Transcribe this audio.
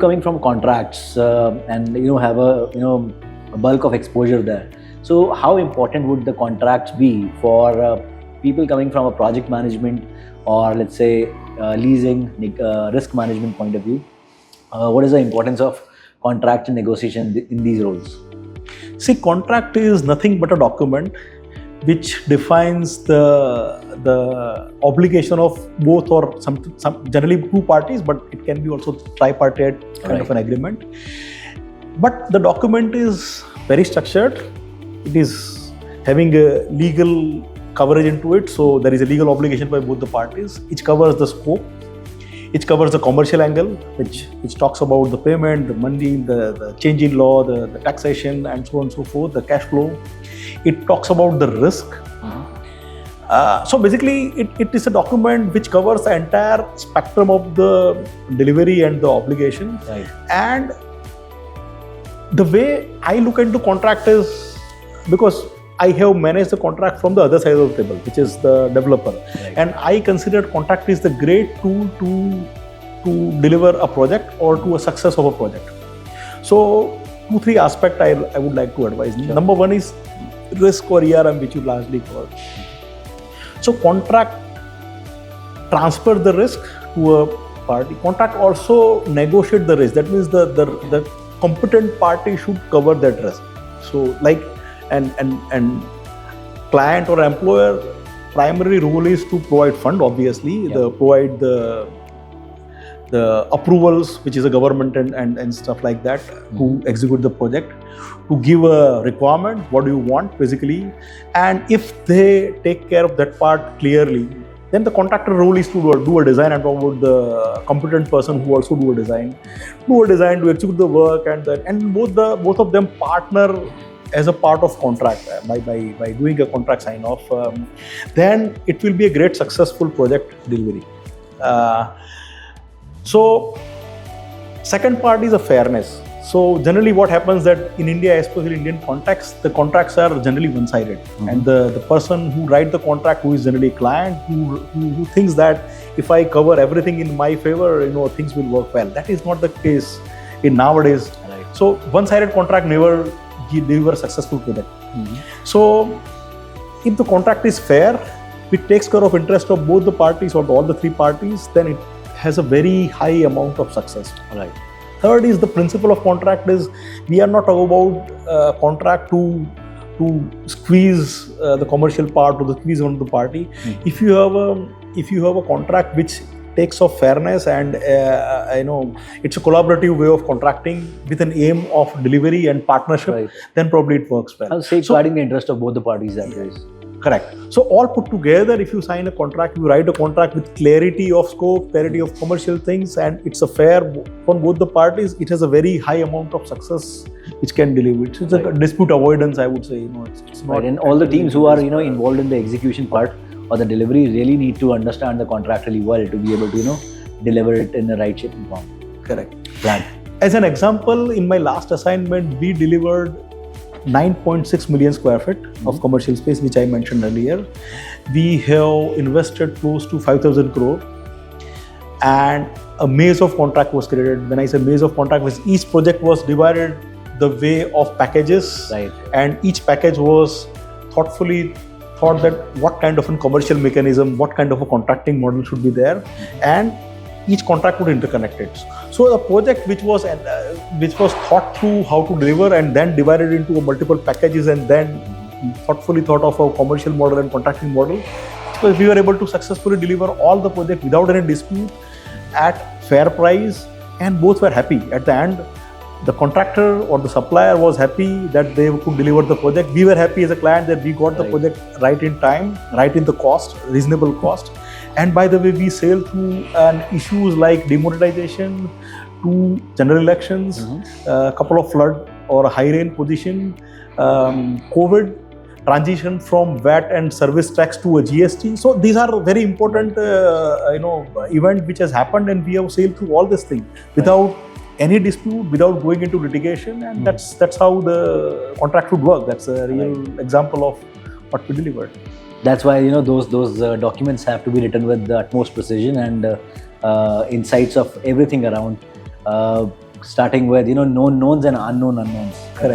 coming from contracts and have a bulk of exposure there. So how important would the contracts be for people coming from a project management or let's say leasing, risk management point of view? What is the importance of contract and negotiation in these roles? See, contract is nothing but a document which defines the obligation of both or some generally two parties, but it can be also tripartite kind of an agreement. But the document is very structured. It is having a legal coverage into it, so there is a legal obligation by both the parties. It covers the scope. It covers the commercial angle, which talks about the payment, the money, the change in law, the taxation, and so on and so forth, the cash flow. It talks about the risk. So basically, it is a document which covers the entire spectrum of the delivery and the obligation. Right. And the way I look into contract is because I have managed the contract from the other side of the table, which is the developer. Right. And I consider contract is the great tool to deliver a project or to a success of a project. So 2-3 aspects I would like to advise. Sure. Number one is risk or ERM, which you largely covered. So contract transfer the risk to a party. Contract also negotiate the risk. That means the competent party should cover that risk. So like and client or employer primary role is to provide fund, obviously. Yep. Provide the approvals, which is a government and stuff like that, to execute the project, to give a requirement, what do you want basically. And if they take care of that part clearly, then the contractor role is to do a design and about the competent person who also do a design to execute the work, and both of them partner as a part of contract by doing a contract sign off. Then it will be a great successful project delivery. So second part is a fairness. So generally what happens that in India, especially Indian context, the contracts are generally one-sided. And the person who writes the contract, who is generally a client, who thinks that if I cover everything in my favor, things will work well. That is not the case in nowadays. Right. So one-sided contract never deliver a successful project. So if the contract is fair, it takes care of interest of both the parties or all the three parties, then it has a very high amount of success. Right. Third is the principle of contract is we are not talking about contract to squeeze the commercial part or the squeeze on the party. If you have a contract which takes of fairness and it's a collaborative way of contracting with an aim of delivery and partnership, Right. then probably it works well. Safeguarding the interest of both the parties, that is. Correct. So all put together, if you sign a contract, you write a contract with clarity of scope, clarity of commercial things, and it's a fair on both the parties, it has a very high amount of success which can deliver. It's a dispute avoidance, I would say. It's not. Right. And all the teams who are involved in the execution part or the delivery really need to understand the contract really well to be able to deliver it in the right shape and form. Correct. Plan. As an example, in my last assignment, we delivered 9.6 million square feet of commercial space, which I mentioned earlier. We have invested close to 5,000 crore, and a maze of contract was created. When I say maze of contract, each project was divided the way of packages, Right. and each package was thoughtfully thought that what kind of a commercial mechanism, what kind of a contracting model should be there, and each contract would interconnect it. So the project which was thought through how to deliver and then divided into multiple packages and then thoughtfully thought of a commercial model and contracting model. So we were able to successfully deliver all the project without any dispute at fair price, and both were happy. At the end, the contractor or the supplier was happy that they could deliver the project. We were happy as a client that we got the project right in time, right in the cost, reasonable cost. And by the way, we sailed through issues like demonetization, to general elections, a couple of flood or high rain position, COVID, transition from VAT and service tax to a GST. So these are very important, event which has happened, and we have sailed through all this thing without any dispute, without going into litigation, and that's how the contract should work. That's a real example of what we delivered. That's why those documents have to be written with the utmost precision and insights of everything around starting with known knowns and unknown unknowns. Correct.